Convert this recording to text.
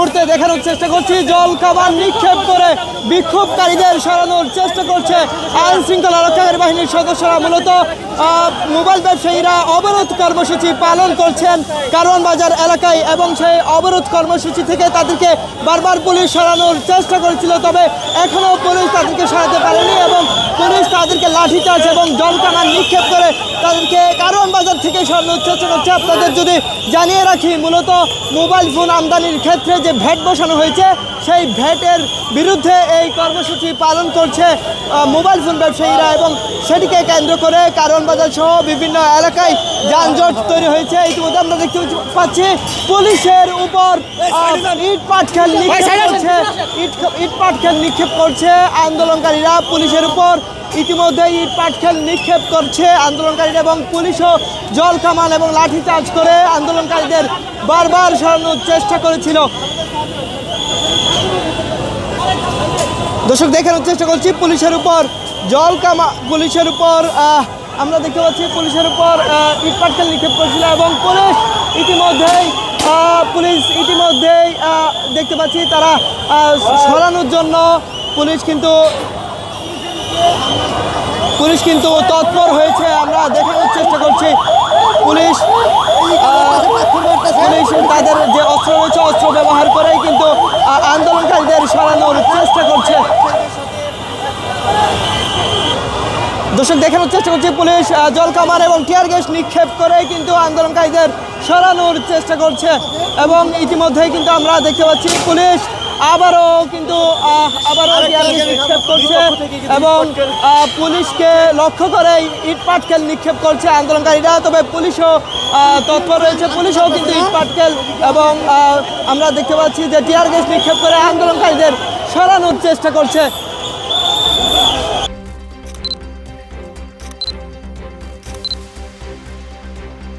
মুহূর্তে দেখানোর চেষ্টা করছি জল কামান নিক্ষেপ করে বিক্ষোভকারীদের সরানোর চেষ্টা করছে আইন শৃঙ্খলা রক্ষাকারী বাহিনীর সদস্যরা। মূলত মোবাইল ব্যবসায়ীরা অবরোধ কর্মসূচি পালন করছেন কারওয়ান বাজার এলাকায় এবং সেই অবরোধ কর্মসূচি থেকে তাদেরকে বারবার পুলিশ সরানোর চেষ্টা করেছিল, তবে এখনও পুলিশ তাদেরকে সরাতে পারেনি এবং পুলিশ তাদেরকে লাঠিচার্জ এবং জল কামান নিক্ষেপ করে তাদেরকে কারওয়ান বাজার থেকে সরানোর চেষ্টা করছে। আপনাদের যদি জানিয়ে রাখি, মূলত মোবাইল ফোন আমদানির ক্ষেত্রে যে ভ্যাট বসানো হয়েছে সেই ভ্যাটের বিরুদ্ধে এই কর্মসূচি পালন করছে মোবাইল ফোন ব্যবসায়ীরা এবং সেটিকে কেন্দ্র করে কারওয়ান বাজার সহ বিভিন্ন এলাকায় যানজট তৈরি হয়েছে। ইতিমধ্যে আমরা দেখতে পাচ্ছি পুলিশের উপর ইট পাটকেল নিক্ষেপ করছে আন্দোলনকারীরা। পুলিশের উপর ইতিমধ্যে ইট পাটকেল নিক্ষেপ করছে আন্দোলনকারীরা এবং পুলিশও জল কামান এবং লাঠিচার্জ করে আন্দোলনকারীদের বারবার সরানোর চেষ্টা করেছিল। দর্শক দেখানোর চেষ্টা করছি পুলিশের উপর আমরা দেখতে পাচ্ছি পুলিশের উপর ইট পাটকেল নিক্ষেপ করছিল এবং পুলিশ ইতিমধ্যেই দেখতে পাচ্ছি তারা সরানোর জন্য পুলিশ কিন্তু তৎপর হয়েছে। আমরা দেখানোর চেষ্টা করছি পুলিশ তাদের যে অস্ত্র রয়েছে অস্ত্র ব্যবহার করেই কিন্তু আন্দোলনকারীদের সরানোর চেষ্টা করছে। দর্শক দেখানোর চেষ্টা করছে পুলিশ জল কামান এবং টিয়ার গ্যাস নিক্ষেপ করে কিন্তু আন্দোলনকারীদের সরানোর চেষ্টা করছে এবং ইতিমধ্যেই কিন্তু আমরা দেখতে পাচ্ছি পুলিশ আবারও টিয়ার গ্যাস নিক্ষেপ করছে এবং পুলিশকে লক্ষ্য করে ইট পাটকেল নিক্ষেপ করছে আন্দোলনকারীরা। তবে পুলিশও তৎপর রয়েছে, পুলিশও কিন্তু ইট পাটকেল এবং আমরা দেখতে পাচ্ছি যে টিয়ার গ্যাস নিক্ষেপ করে আন্দোলনকারীদের সরানোর চেষ্টা করছে।